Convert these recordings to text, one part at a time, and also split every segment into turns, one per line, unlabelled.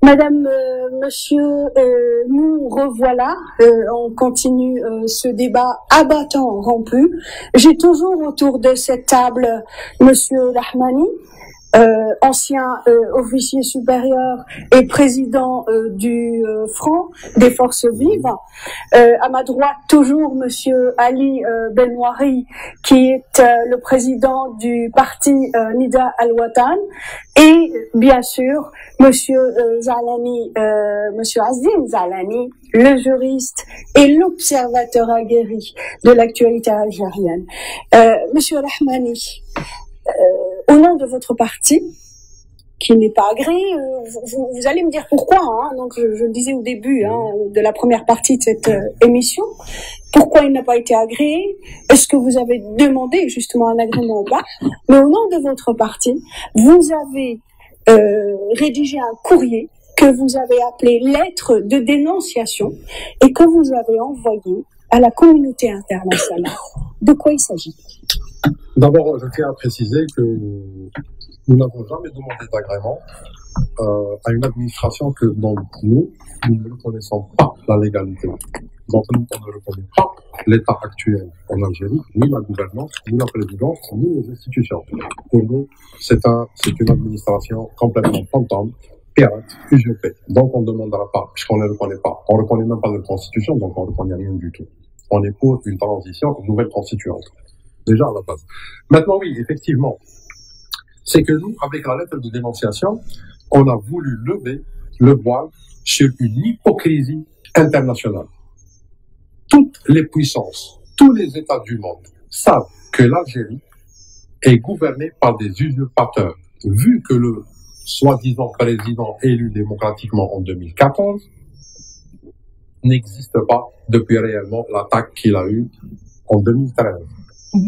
Madame, monsieur, nous revoilà. On continue ce débat à bâton rompu. J'ai toujours autour de cette table monsieur Rahmani, ancien officier supérieur et président du Front des Forces Vives. À ma droite, toujours monsieur Ali Benouari, qui est le président du parti Nida Al-Watan. Et bien sûr, monsieur Zalani, monsieur Azim Zalani, le juriste et l'observateur aguerri de l'actualité algérienne. Monsieur Rahmani, au nom de votre parti, qui n'est pas agréé, vous allez me dire pourquoi, hein, donc je le disais au début de la première partie de cette émission, pourquoi il n'a pas été agréé, est-ce que vous avez demandé justement un agrément ou pas, mais au nom de votre parti, vous avez rédigé un courrier que vous avez appelé lettre de dénonciation et que vous avez envoyé à la communauté internationale. De quoi il s'agit?
D'abord, je tiens à préciser que nous n'avons jamais demandé d'agrément à une administration que dont nous ne reconnaissons pas la légalité. Donc nous, on ne reconnaît pas l'État actuel en Algérie, ni la gouvernance, ni la présidence, ni les institutions. Pour nous, c'est une administration complètement fantôme, pirate, usurpée. Donc on ne demandera pas, puisqu'on ne le reconnaît pas. On ne reconnaît même pas notre constitution, donc on ne reconnaît rien du tout. On est pour une transition, une nouvelle constituante. Déjà à la base. Maintenant, oui, effectivement, c'est que nous, avec la lettre de dénonciation, on a voulu lever le voile sur une hypocrisie internationale. Toutes les puissances, tous les États du monde savent que l'Algérie est gouvernée par des usurpateurs. Vu que le soi-disant président élu démocratiquement en 2014 n'existe pas depuis réellement l'attaque qu'il a eue en 2013.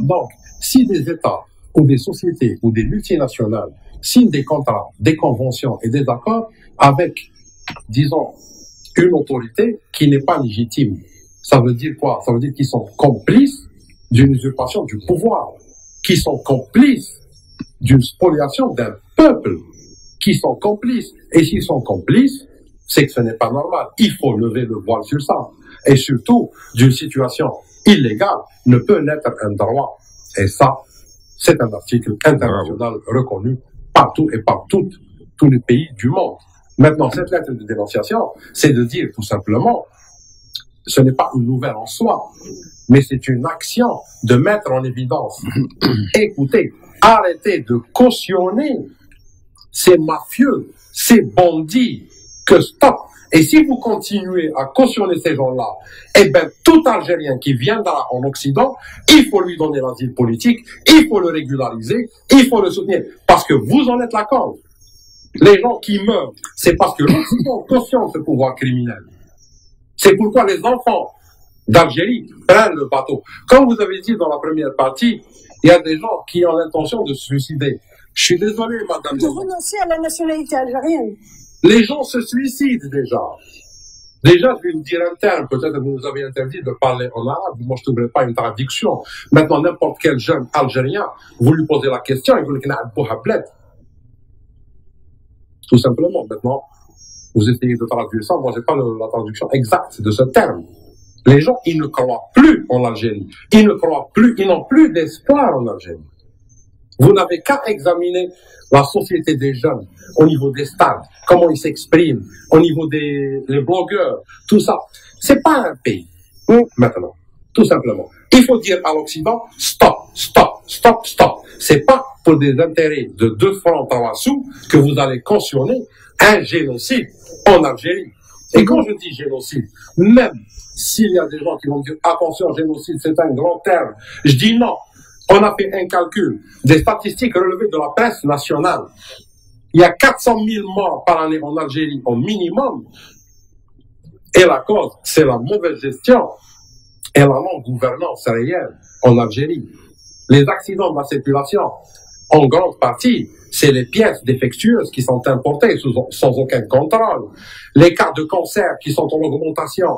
Donc, si des États ou des sociétés ou des multinationales signent des contrats, des conventions et des accords avec, disons, une autorité qui n'est pas légitime, ça veut dire quoi? Ça veut dire qu'ils sont complices d'une usurpation du pouvoir, qui sont complices d'une spoliation d'un peuple, qui sont complices. Et s'ils sont complices, c'est que ce n'est pas normal. Il faut lever le voile sur ça. Et surtout, d'une situation illégale ne peut n'être un droit. Et ça, c'est un article international reconnu partout et par tous les pays du monde. Maintenant, cette lettre de dénonciation, c'est de dire tout simplement, ce n'est pas une nouvelle en soi, mais c'est une action de mettre en évidence. Écoutez, arrêtez de cautionner ces mafieux, ces bandits, que stop. Et si vous continuez à cautionner ces gens-là, eh bien, tout Algérien qui viendra en Occident, il faut lui donner l'asile politique, il faut le régulariser, il faut le soutenir, parce que vous en êtes la cause. Les gens qui meurent, c'est parce que l'Occident cautionne ce pouvoir criminel. C'est pourquoi les enfants d'Algérie prennent le bateau. Comme vous avez dit dans la première partie, il y a des gens qui ont l'intention de se suicider. Je suis désolé, madame.
De renoncer à la nationalité algérienne.
Les gens se suicident déjà. Déjà, je vais vous dire un terme. Peut-être que vous nous avez interdit de parler en arabe. Moi, je ne trouverai pas une traduction. Maintenant, n'importe quel jeune Algérien, vous lui posez la question, il vous dit tout simplement. Maintenant, vous essayez de traduire ça. Moi, je n'ai pas la traduction exacte de ce terme. Les gens, ils ne croient plus en Algérie. Ils ne croient plus, ils n'ont plus d'espoir en Algérie. Vous n'avez qu'à examiner la société des jeunes au niveau des stades, comment ils s'expriment, au niveau des blogueurs, tout ça. C'est pas un pays. Maintenant, tout simplement. Il faut dire à l'Occident, stop, stop, stop, stop. C'est pas pour des intérêts de 2 francs 3 sous que vous allez cautionner un génocide en Algérie. Et quand je dis génocide, même s'il y a des gens qui vont dire, attention, génocide, c'est un grand terme, je dis non. On a fait un calcul des statistiques relevées de la presse nationale. Il y a 400 000 morts par année en Algérie au minimum. Et la cause, c'est la mauvaise gestion et la non-gouvernance réelle en Algérie. Les accidents de la circulation, en grande partie, c'est les pièces défectueuses qui sont importées sans aucun contrôle. Les cas de cancer qui sont en augmentation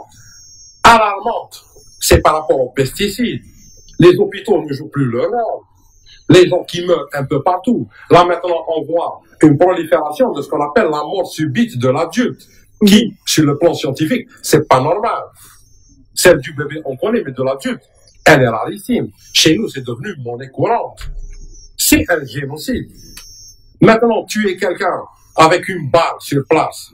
alarmante, c'est par rapport aux pesticides. Les hôpitaux ne jouent plus leur rôle. Les gens qui meurent un peu partout. Là maintenant, on voit une prolifération de ce qu'on appelle la mort subite de l'adulte, qui, sur le plan scientifique, c'est pas normal. Celle du bébé, on connaît, mais de l'adulte, elle est rarissime. Chez nous, c'est devenu monnaie courante. C'est un génocide. Maintenant, tuer quelqu'un avec une balle sur place,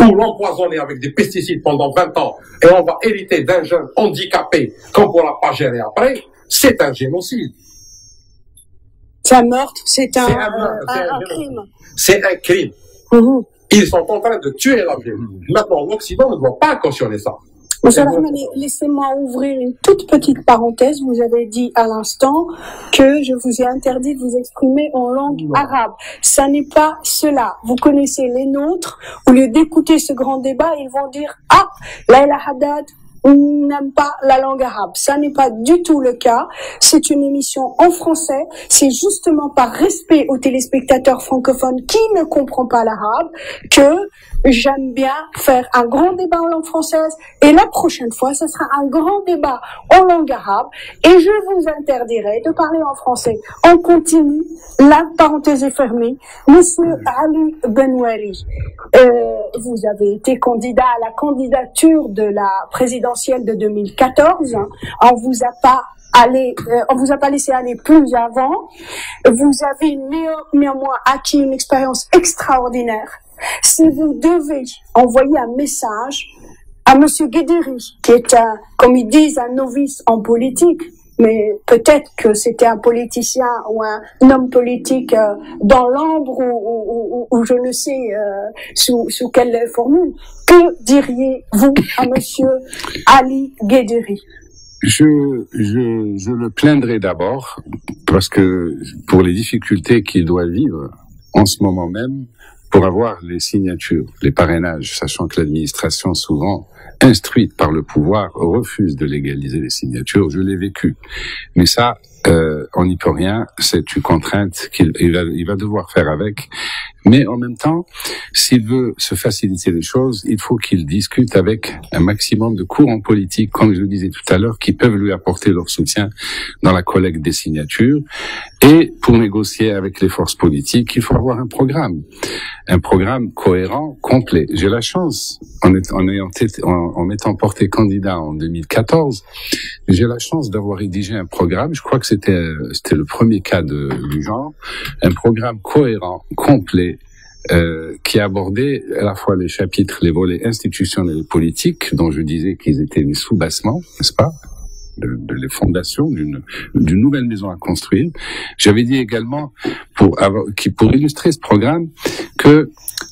ou l'empoisonner avec des pesticides pendant 20 ans, et on va hériter d'un jeune handicapé qu'on ne pourra pas gérer après, c'est un génocide.
C'est un meurtre, c'est un crime.
C'est un crime. Ils sont en train de tuer l'Algérie. Maintenant, l'Occident ne doit pas cautionner ça.
Monsieur Rahmani, laissez-moi ouvrir une toute petite parenthèse. Vous avez dit à l'instant que je vous ai interdit de vous exprimer en langue arabe. Ça n'est pas cela. Vous connaissez les nôtres. Au lieu d'écouter ce grand débat, ils vont dire « Ah, Laila Haddad n'aime pas la langue arabe ». Ça n'est pas du tout le cas. C'est une émission en français. C'est justement par respect aux téléspectateurs francophones qui ne comprennent pas l'arabe que j'aime bien faire un grand débat en langue française, et la prochaine fois, ce sera un grand débat en langue arabe, et je vous interdirai de parler en français. On continue, la parenthèse est fermée. Monsieur Ali Benouari, vous avez été candidat à la candidature de la présidentielle de 2014. On vous a pas laissé aller plus avant. Vous avez néanmoins acquis une expérience extraordinaire. Si vous devez envoyer un message à Monsieur Guédéry, qui est comme ils disent, un novice en politique, mais peut-être que c'était un politicien ou un homme politique dans l'ombre ou je ne sais sous quelle formule, que diriez-vous à Monsieur Ali Guédéry?
Je le plaindrai d'abord parce que pour les difficultés qu'il doit vivre en ce moment même, pour avoir les signatures, les parrainages, sachant que l'administration, souvent instruite par le pouvoir, refuse de légaliser les signatures. Je l'ai vécu. Mais ça, on n'y peut rien. C'est une contrainte qu'il va devoir faire avec. Mais en même temps, s'il veut se faciliter les choses, il faut qu'il discute avec un maximum de courants politiques, comme je le disais tout à l'heure, qui peuvent lui apporter leur soutien dans la collecte des signatures. Et pour négocier avec les forces politiques, il faut avoir un programme cohérent, complet. J'ai la chance, en m'étant porté candidat en 2014, j'ai la chance d'avoir rédigé un programme. Je crois que c'était le premier cas du genre, un programme cohérent, complet, qui abordait à la fois les chapitres, les volets institutionnels et politiques, dont je disais qu'ils étaient les sous-bassements, n'est-ce pas, les fondations d'une nouvelle maison à construire. J'avais dit également, pour illustrer ce programme, que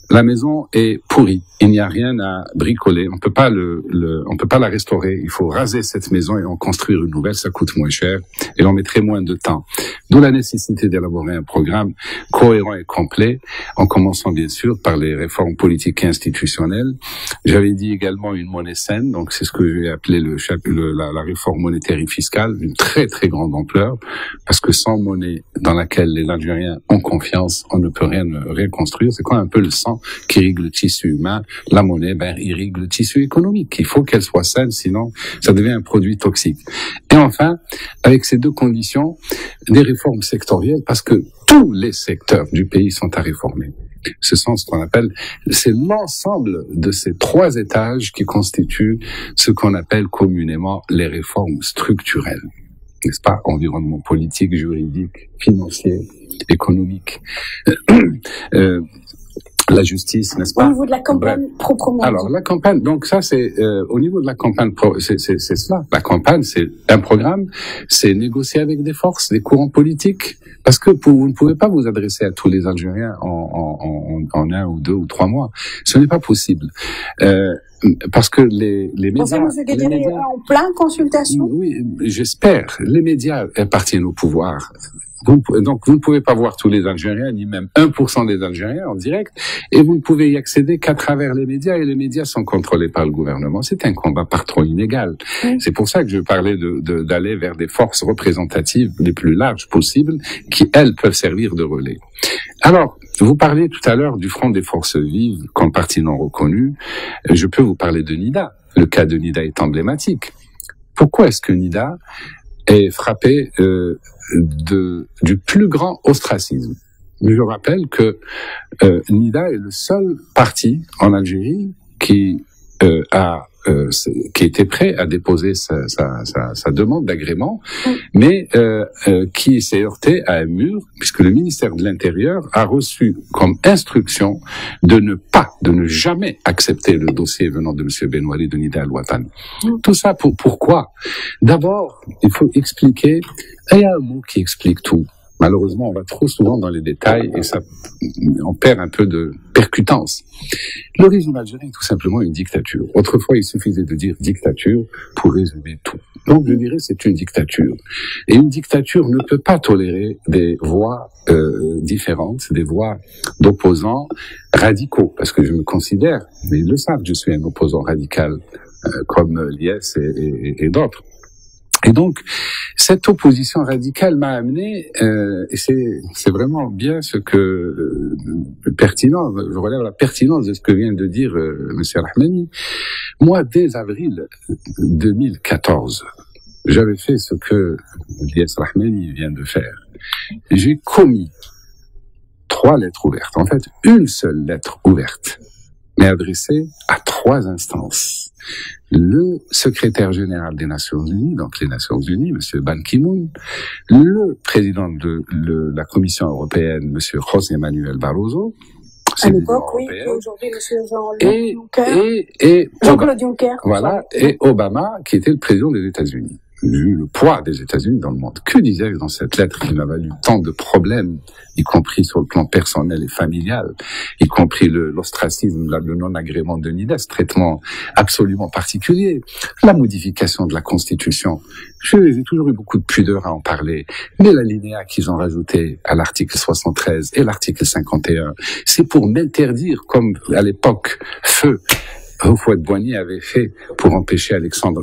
la maison est pourrie. Il n'y a rien à bricoler. On peut pas la restaurer. Il faut raser cette maison et en construire une nouvelle. Ça coûte moins cher et on mettrait moins de temps. D'où la nécessité d'élaborer un programme cohérent et complet, en commençant bien sûr par les réformes politiques et institutionnelles. J'avais dit également une monnaie saine. Donc c'est ce que j'ai appelé la réforme monétaire et fiscale, d'une très très grande ampleur, parce que sans monnaie dans laquelle les Algériens ont confiance, on ne peut rien construire. C'est quoi un peu le sang qui irrigue le tissu humain? La monnaie, irrigue le tissu économique. Il faut qu'elle soit saine, sinon ça devient un produit toxique. Et enfin, avec ces deux conditions, des réformes sectorielles, parce que tous les secteurs du pays sont à réformer. Ce sont ce qu'on appelle, c'est l'ensemble de ces trois étages qui constituent ce qu'on appelle communément les réformes structurelles. N'est-ce pas? Environnement politique, juridique, financier, économique. La justice, n'est-ce pas?
Au niveau de la campagne proprement.
Alors, la campagne, donc ça c'est au niveau de la campagne, c'est cela. La campagne, c'est un programme, c'est négocier avec des forces, des courants politiques, parce que vous ne pouvez pas vous adresser à tous les Algériens en 1 ou 2 ou 3 mois. Ce n'est pas possible. Parce que les médias...
Vous êtes en plein consultation?
Oui, j'espère. Les médias appartiennent au pouvoir. Donc, vous ne pouvez pas voir tous les Algériens, ni même 1% des Algériens en direct, et vous ne pouvez y accéder qu'à travers les médias, et les médias sont contrôlés par le gouvernement. C'est un combat par trop inégal. Oui. C'est pour ça que je parlais d'aller vers des forces représentatives les plus larges possibles, qui, elles, peuvent servir de relais. Alors, vous parliez tout à l'heure du Front des Forces Vives comme parti non reconnu. Je peux vous parler de Nida. Le cas de Nida est emblématique. Pourquoi est-ce que Nida est frappé du plus grand ostracisme? Je rappelle que NIDA est le seul parti en Algérie qui était prêt à déposer sa demande d'agrément, mais qui s'est heurté à un mur, puisque le ministère de l'Intérieur a reçu comme instruction de ne jamais accepter le dossier venant de M. Benouali de Nida Al-Watan. Tout ça pourquoi? D'abord, il faut expliquer, et il y a un mot qui explique tout. Malheureusement, on va trop souvent dans les détails et on perd un peu de percutance. Le régime algérien est tout simplement une dictature. Autrefois, il suffisait de dire dictature pour résumer tout. Donc, je dirais c'est une dictature. Et une dictature ne peut pas tolérer des voix différentes, des voix d'opposants radicaux, parce que je me considère, mais ils le savent, je suis un opposant radical comme Liès et d'autres. Et donc, cette opposition radicale m'a amené, et c'est vraiment bien ce que pertinent, je relève la pertinence de ce que vient de dire Monsieur Rahmani. Moi, dès avril 2014, j'avais fait ce que Liès Rahmani vient de faire. J'ai commis 3 lettres ouvertes. En fait, une seule lettre ouverte, mais adressée à 3 instances. Le secrétaire général des Nations Unies, donc les Nations Unies, M. Ban Ki-moon, le président de la Commission européenne, M. José Manuel Barroso,
à l'époque, oui, et aujourd'hui, M. Jean-Claude Juncker.
Voilà, et Obama, qui était le président des États-Unis. Vu le poids des États-Unis dans le monde. Que disais-je dans cette lettre qui m'a valu tant de problèmes, y compris sur le plan personnel et familial, y compris l'ostracisme, le non-agrément de NIDA, ce traitement absolument particulier, la modification de la Constitution. J'ai toujours eu beaucoup de pudeur à en parler, mais l'alinéa qu'ils ont rajouté à l'article 73 et l'article 51, c'est pour m'interdire, comme à l'époque, Houphouët-Boigny avait fait pour empêcher Alassane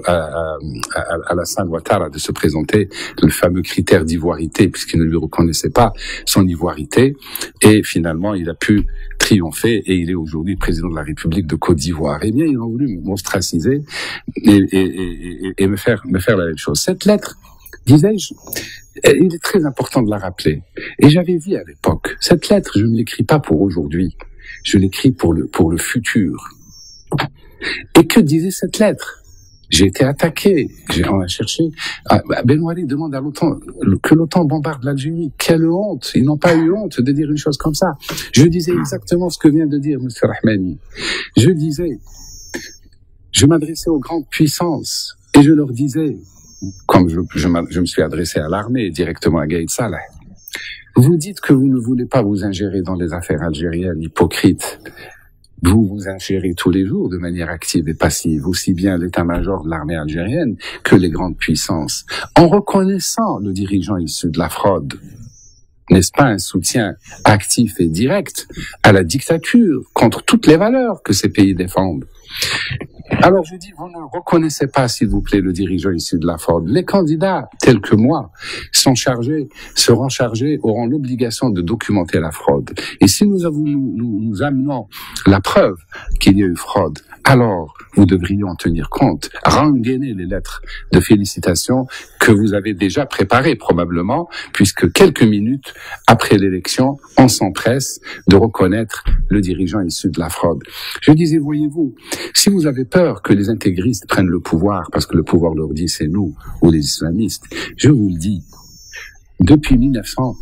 Ouattara de se présenter, le fameux critère d'ivoirité, puisqu'il ne lui reconnaissait pas son ivoirité, et finalement il a pu triompher et il est aujourd'hui président de la République de Côte d'Ivoire. Eh bien, ils ont voulu m'ostraciser et me faire la même chose. Cette lettre, disais-je, il est très important de la rappeler. Et j'avais dit à l'époque, cette lettre, je ne l'écris pas pour aujourd'hui, je l'écris pour le futur. Et que disait cette lettre? J'ai été attaqué. On a cherché. Benouali demande à l'OTAN que l'OTAN bombarde l'Algérie. Quelle honte! Ils n'ont pas eu honte de dire une chose comme ça. Je disais exactement ce que vient de dire M. Rahmani. Je disais, je m'adressais aux grandes puissances et je leur disais, comme je me suis adressé à l'armée directement à Gaïd Salah, vous dites que vous ne voulez pas vous ingérer dans les affaires algériennes, hypocrites. Vous vous ingérez tous les jours de manière active et passive, aussi bien l'état-major de l'armée algérienne que les grandes puissances, en reconnaissant le dirigeant issu de la fraude. N'est-ce pas un soutien actif et direct à la dictature contre toutes les valeurs que ces pays défendent? Alors je dis, vous ne reconnaissez pas, s'il vous plaît, le dirigeant issu de la fraude. Les candidats, tels que moi, seront chargés, auront l'obligation de documenter la fraude. Et si nous amenons la preuve qu'il y a eu fraude, alors vous devriez en tenir compte, rengainer les lettres de félicitations que vous avez déjà préparées probablement, puisque quelques minutes après l'élection, on s'empresse de reconnaître le dirigeant issu de la fraude. Je disais, voyez-vous, si vous avez peur que les intégristes prennent le pouvoir, parce que le pouvoir leur dit c'est nous, ou les islamistes, je vous le dis, depuis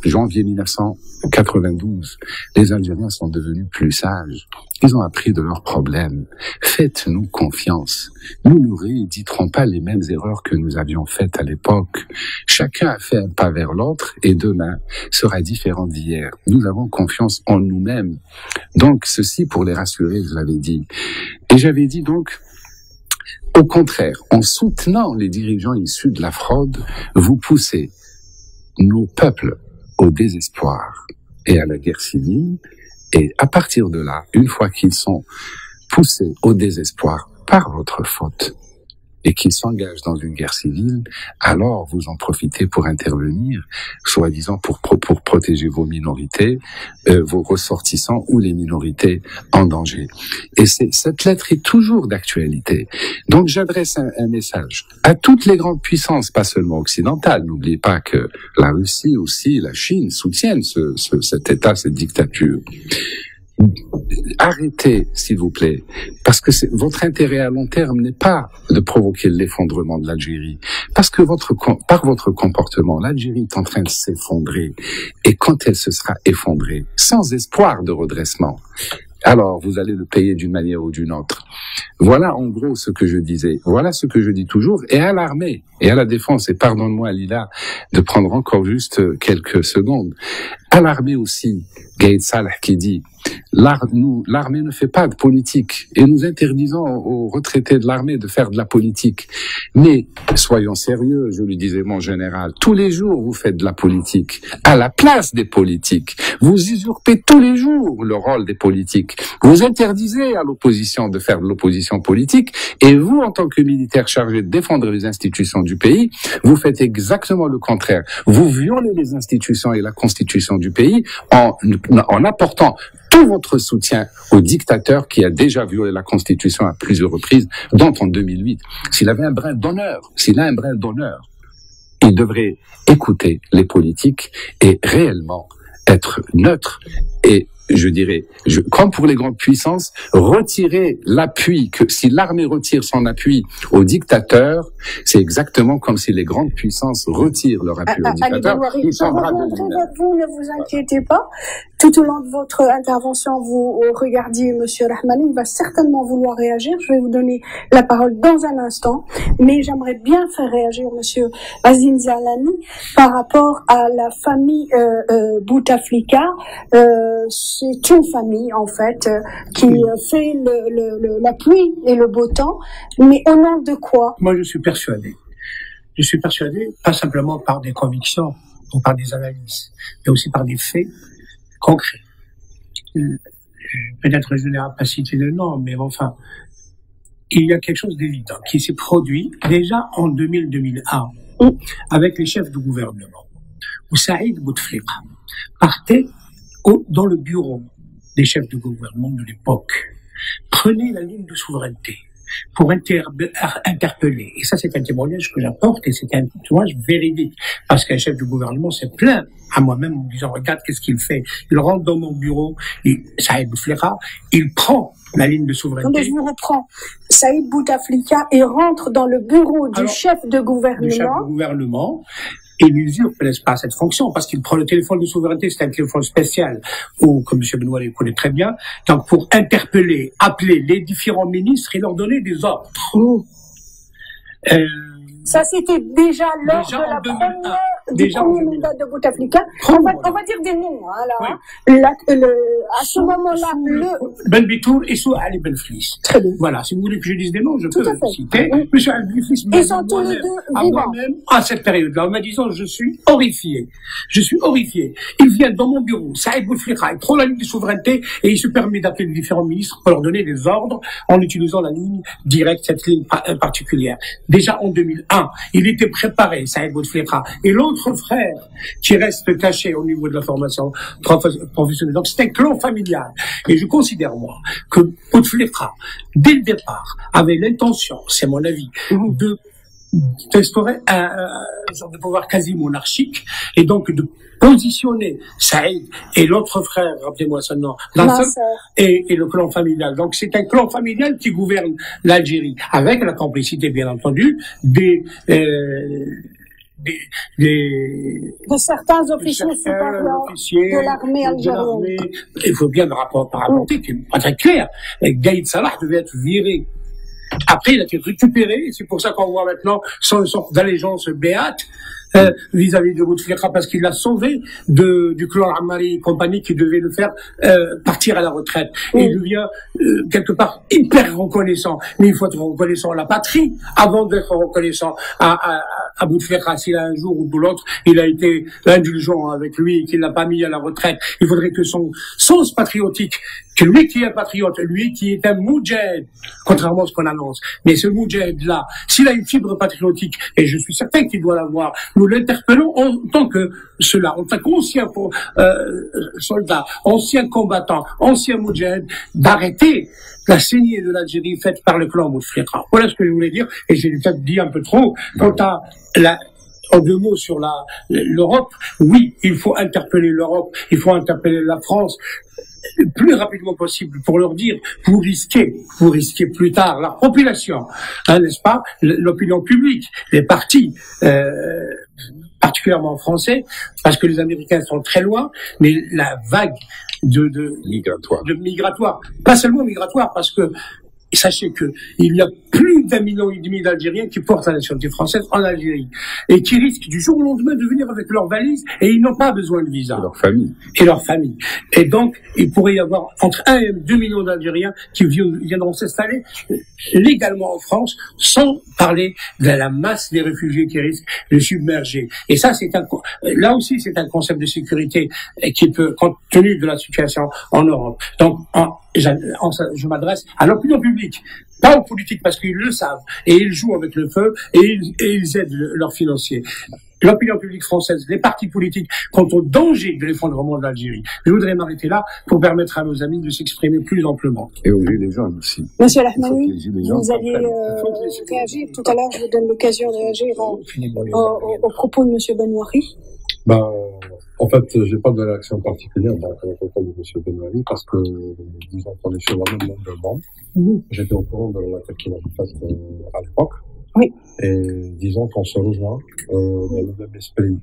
janvier 1992, les Algériens sont devenus plus sages. Ils ont appris de leurs problèmes. Faites-nous confiance. Nous ne rééditerons pas les mêmes erreurs que nous avions faites à l'époque. Chacun a fait un pas vers l'autre et demain sera différent d'hier. Nous avons confiance en nous-mêmes. Donc, ceci pour les rassurer, je l'avais dit. Et j'avais dit donc, au contraire, en soutenant les dirigeants issus de la fraude, vous poussez nos peuples au désespoir et à la guerre civile, et à partir de là, une fois qu'ils sont poussés au désespoir par votre faute, et qu'il s'engage dans une guerre civile, alors vous en profitez pour intervenir, soi-disant pour protéger vos minorités, vos ressortissants ou les minorités en danger. Et cette lettre est toujours d'actualité. Donc j'adresse un message à toutes les grandes puissances, pas seulement occidentales. N'oubliez pas que la Russie aussi, la Chine soutiennent cet État, cette dictature. Arrêtez, s'il vous plaît, parce que votre intérêt à long terme n'est pas de provoquer l'effondrement de l'Algérie, parce que par votre comportement, l'Algérie est en train de s'effondrer, et quand elle se sera effondrée, sans espoir de redressement, alors vous allez le payer d'une manière ou d'une autre. Voilà en gros ce que je disais. Voilà ce que je dis toujours. Et à l'armée et à la défense, et pardonne-moi Lila de prendre encore juste quelques secondes, à l'armée aussi, Gaïd Salah qui dit l'armée ne fait pas de politique et nous interdisons aux retraités de l'armée de faire de la politique. Mais soyons sérieux, je lui disais mon général, tous les jours vous faites de la politique à la place des politiques. Vous usurpez tous les jours le rôle des politiques. Vous interdisez à l'opposition de faire de l'opposition politique et vous, en tant que militaire chargé de défendre les institutions du pays, vous faites exactement le contraire. Vous violez les institutions et la constitution du pays en apportant tout votre soutien au dictateur qui a déjà violé la Constitution à plusieurs reprises, dont en 2008. S'il avait un brin d'honneur, il devrait écouter les politiques et réellement être neutre et je dirais, comme pour les grandes puissances, retirer l'appui, que si l'armée retire son appui au dictateur, c'est exactement comme si les grandes puissances retirent leur appui au dictateur.
Je reviendrai vers vous, ne vous inquiétez pas. Tout au long de votre intervention, vous regardiez Monsieur Rahmani, il va certainement vouloir réagir. Je vais vous donner la parole dans un instant, mais j'aimerais bien faire réagir Monsieur Azim Zalani par rapport à la famille Bouteflika. C'est une famille en fait qui fait la pluie et le beau temps, mais au nom de quoi?
Moi, je suis persuadé, pas simplement par des convictions ou par des analyses, mais aussi par des faits concrets. Peut-être je n'ai pas cité le nom, mais enfin, il y a quelque chose d'évident qui s'est produit déjà en 2000-2001 avec les chefs du gouvernement, où Saïd Bouteflika partait dans le bureau des chefs de gouvernement de l'époque, prenez la ligne de souveraineté pour interpeller. Et ça, c'est un témoignage que j'apporte et c'est un témoignage véridique. Parce qu'un chef de gouvernement s'est plaint à moi-même en me disant, regarde, qu'est-ce qu'il fait? Il rentre dans mon bureau, Saïd Bouteflika, il prend la ligne de souveraineté.
Donc, je vous reprends. Saïd Bouteflika, il rentre dans le bureau du chef de gouvernement.
Il usurpe, n'est-ce pas, cette fonction, parce qu'il prend le téléphone de souveraineté, c'est un téléphone spécial, ou, comme M. Benoît le connaît très bien, donc pour interpeller, appeler les différents ministres et leur donner des ordres.
Ça, c'était déjà lors de la première, du premier mandat de Bouteflika. On va dire des noms, hein, là. Oui. À ce moment-là,
Ben Bitour et Sou Ali Ben Flis.
Très bien.
Voilà, si vous voulez que je dise des noms, je peux citer. Monsieur Ali Ben Flis,
ils sont tous les deux vivants.
Moi-même, à cette période-là, en me disant, je suis horrifié. Il vient dans mon bureau, Saïd Bouteflika, il prend la ligne de souveraineté et il se permet d'appeler les différents ministres pour leur donner des ordres en utilisant la ligne directe, cette ligne particulière. Déjà en 2001, il était préparé, Saïd Bouteflika, et l'autre frère qui reste caché au niveau de la formation professionnelle. Donc c'est un clan familial. Et je considère, moi, que Bouteflika, dès le départ, avait l'intention, c'est mon avis, d'instaurer un genre de pouvoir quasi monarchique, et donc de positionner Saïd et l'autre frère, rappelez-moi son nom, et le clan familial. Donc c'est un clan familial qui gouverne l'Algérie, avec la complicité, bien entendu, de
certains officiers supérieurs de l'armée algérienne.
Il faut bien le rapporter, qui n'est pas très clair. Gaïd Salah devait être viré. Après, il a été récupéré, et c'est pour ça qu'on voit maintenant son sorte d'allégeance béate vis-à-vis de Bouteflika parce qu'il l'a sauvé du clan Ammari et compagnie qui devait le faire partir à la retraite. Et il devient quelque part hyper reconnaissant. Mais il faut être reconnaissant à la patrie avant d'être reconnaissant à Bouteflika. S'il a un jour ou l'autre, il a été indulgent avec lui et qu'il l'a pas mis à la retraite. Il faudrait que son sens patriotique, que lui qui est un patriote, lui qui est un moudjahid, contrairement à ce qu'on annonce. Mais ce moudjahid-là, s'il a une fibre patriotique, et je suis certain qu'il doit l'avoir, nous l'interpellons en tant que cela, en tant qu'ancien soldat, ancien combattant, ancien moudjahid, d'arrêter la saignée de l'Algérie faite par le clan Bouteflika. Voilà ce que je voulais dire, et j'ai peut-être dit un peu trop. Quant à en deux mots sur l'Europe, oui, il faut interpeller l'Europe, il faut interpeller la France, le plus rapidement possible pour leur dire, vous risquez plus tard la population, n'est-ce pas, l'opinion publique, les partis, particulièrement français, parce que les Américains sont très loin, mais la vague migratoire, pas seulement migratoire, parce que sachez que il y a plus d'1,5 million d'Algériens qui portent la nationalité française en Algérie et qui risquent du jour au lendemain de venir avec leurs valises et ils n'ont pas besoin de visa. Et leur famille. Et donc, il pourrait y avoir entre 1 et 2 millions d'Algériens qui viendront s'installer légalement en France, sans parler de la masse des réfugiés qui risquent de submerger. Et ça, là aussi, c'est un concept de sécurité qui peut, compte tenu de la situation en Europe. Donc, je m'adresse à l'opinion publique, pas aux politiques, parce qu'ils le savent, et ils jouent avec le feu, et ils aident leurs financiers. L'opinion publique française, les partis politiques, quant au danger de l'effondrement de l'Algérie. Je voudrais m'arrêter là pour permettre à nos amis de s'exprimer plus amplement.
Et aux Gilets jaunes aussi.
Monsieur Rahmani, vous alliez réagir. Tout à l'heure, je vous donne l'occasion de réagir aux propos de Monsieur Benouari.
En fait, j'ai pas de réaction particulière dans le propos de M. Benouari parce que, disons qu'on est sur la même longueur d'onde. J'étais au courant de la lettre qu'il avait faite à l'époque.
Oui.
Et disons qu'on se rejoint dans le même esprit.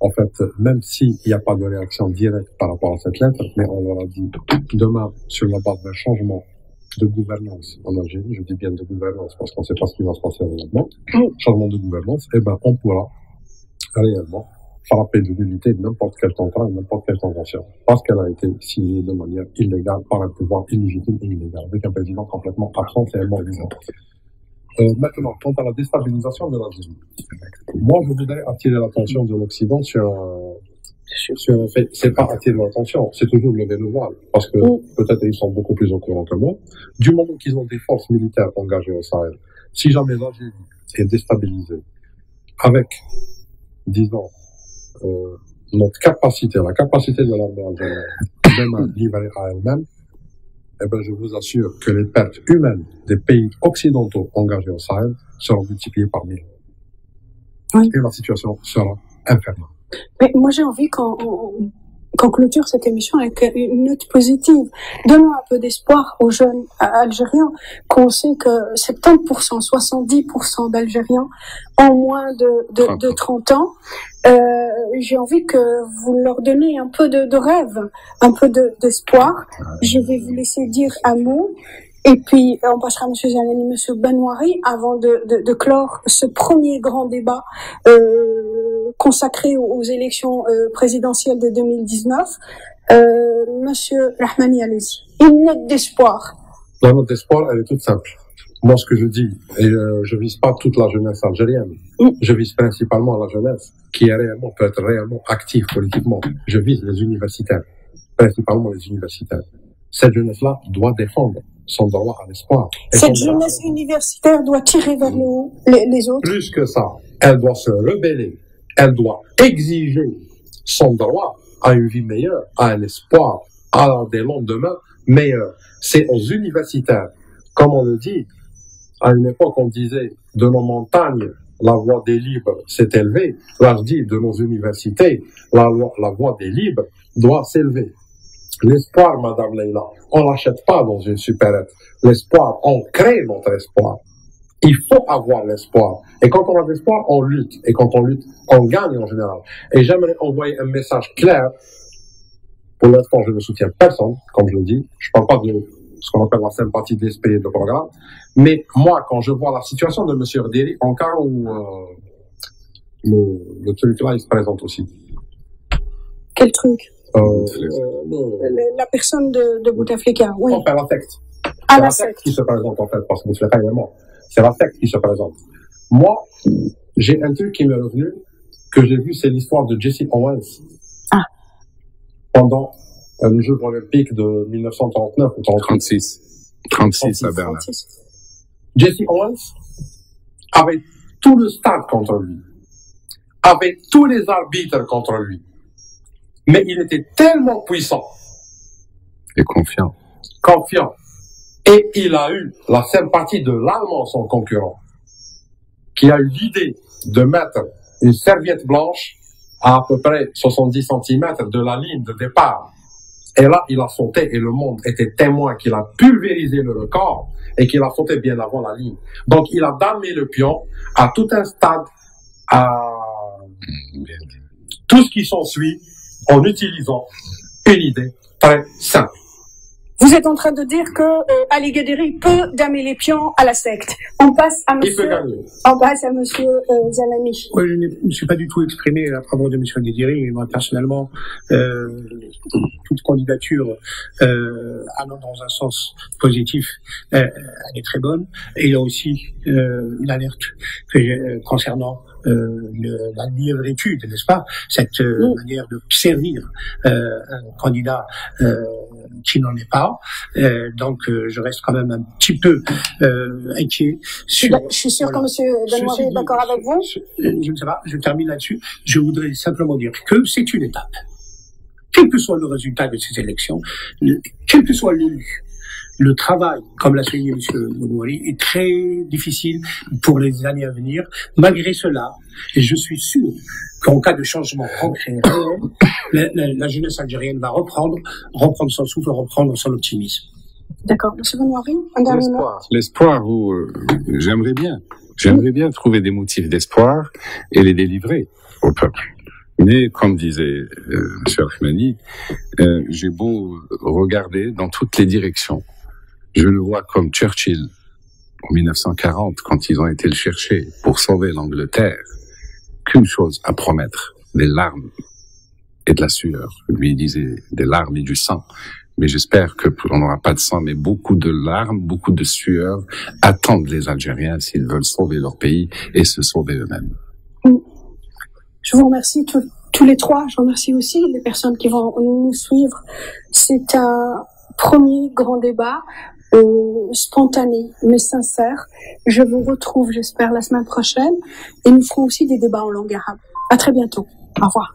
En fait, même s'il n'y a pas de réaction directe par rapport à cette lettre, mais on leur a dit demain, sur la base d'un changement de gouvernance en Algérie, je dis bien de gouvernance parce qu'on ne sait pas ce qui va se passer réellement, changement de gouvernance, on pourra réellement frapper de nullité n'importe quel contrat, n'importe quelle convention, parce qu'elle a été signée de manière illégale par un pouvoir illégitime et illégal, avec un président complètement absent et mort-vivant. Maintenant, quant à la déstabilisation de l'Algérie, moi je voudrais attirer l'attention de l'Occident sur un fait. C'est pas attirer l'attention, c'est toujours lever le voile, parce que peut-être ils sont beaucoup plus au courant que moi. Du moment qu'ils ont des forces militaires engagées au Sahel, si jamais l'Algérie est déstabilisée, avec, disons, notre capacité, la capacité de l'armée algérienne, même à livrer à elle-même, je vous assure que les pertes humaines des pays occidentaux engagés au Sahel seront multipliées par 1000. Oui. Et la situation sera infernale.
Mais moi, j'ai envie qu'on clôture cette émission avec une note positive. Donnons un peu d'espoir aux jeunes Algériens, qu'on sait que 70%, 70% d'Algériens ont moins de 30 ans. J'ai envie que vous leur donnez un peu de rêve, un peu d'espoir. Je vais vous laisser dire un mot. Et puis, on passera à M. Zalani, M. Benouari, avant de clore ce premier grand débat consacré aux élections présidentielles de 2019. Monsieur Rahmani, allez-y. Une note d'espoir.
La note d'espoir, elle est toute simple. Moi, ce que je dis, et je vise pas toute la jeunesse algérienne, je vise principalement la jeunesse qui peut être réellement active politiquement. Je vise les universitaires, principalement les universitaires. Cette jeunesse-là doit défendre son droit à l'espoir.
Cette jeunesse universitaire doit tirer vers le haut les autres.
Plus que ça, elle doit se rebeller, elle doit exiger son droit à une vie meilleure, à un espoir, à des lendemains meilleurs. C'est aux universitaires, comme on le dit, à une époque on disait de nos montagnes, la voix des libres s'est élevée. Là je dis de nos universités, la voix des libres doit s'élever. L'espoir, Madame Leïla, on l'achète pas dans une supérette. L'espoir, on crée notre espoir. Il faut avoir l'espoir. Et quand on a l'espoir, on lutte. Et quand on lutte, on gagne en général. Et j'aimerais envoyer un message clair. Pour l'instant, je ne soutiens personne, comme je le dis. Je parle pas de ce qu'on appelle la sympathie d'esprit et de programme. Mais moi, quand je vois la situation de M. Rderi, en cas où le truc là, il se présente aussi.
Quel truc? La personne de Bouteflika, oui.
Enfin, la secte.
Ah,
la secte qui se présente, en fait, parce que Bouteflika est mort. C'est la secte qui se présente. Moi, j'ai un truc qui m'est revenu, que j'ai vu, c'est l'histoire de Jesse Owens.
Ah.
Pendant les Jeux olympiques de 1939 ou
36 à Berlin.
Jesse Owens avait tout le stade contre lui, avait tous les arbitres contre lui, mais il était tellement puissant
et confiant,
et il a eu la sympathie de l'Allemand, son concurrent, qui a eu l'idée de mettre une serviette blanche à peu près 70 cm de la ligne de départ. Et là, il a sauté et le monde était témoin qu'il a pulvérisé le record et qu'il a sauté bien avant la ligne. Donc, il a damé le pion à tout un stade, à tout ce qui s'ensuit en utilisant une idée très simple.
Vous êtes en train de dire que Ali Ghederi peut damer les pions à la secte. On passe à monsieur Zalami.
Oui, je ne me suis pas du tout exprimé à propos de monsieur Ghederi, mais moi personnellement, toute candidature allant dans un sens positif, elle est très bonne. Et il y a aussi une alerte concernant la lièvritude, n'est-ce pas, cette manière de servir un candidat qui n'en est pas. Donc, je reste quand même un petit peu inquiet.
Je suis sûr que monsieur Benoît est d'accord avec vous.
Je ne sais pas, je termine là-dessus. Je voudrais simplement dire que c'est une étape. Quel que soit le résultat de ces élections, quel que soit l'élu, le travail, comme l'a souligné M. Bonouari, est très difficile pour les années à venir. Malgré cela, et je suis sûr qu'en cas de changement concret, la jeunesse algérienne va reprendre son souffle, reprendre son optimisme.
D'accord. M. Bonouari, un dernier mot.
L'espoir, j'aimerais bien trouver des motifs d'espoir et les délivrer au peuple. Mais, comme disait M. Rahmani, j'ai beau regarder dans toutes les directions. Je le vois comme Churchill, en 1940, quand ils ont été le chercher pour sauver l'Angleterre, qu'une chose à promettre, des larmes et de la sueur. Lui, il disait des larmes et du sang. Mais j'espère qu'on n'aura pas de sang, mais beaucoup de larmes, beaucoup de sueur attendent les Algériens s'ils veulent sauver leur pays et se sauver eux-mêmes.
Je vous remercie tous les trois. Je remercie aussi les personnes qui vont nous suivre. C'est un premier grand débat. Spontané mais sincère. Je vous retrouve, j'espère, la semaine prochaine et nous ferons aussi des débats en langue arabe. À très bientôt. Au revoir.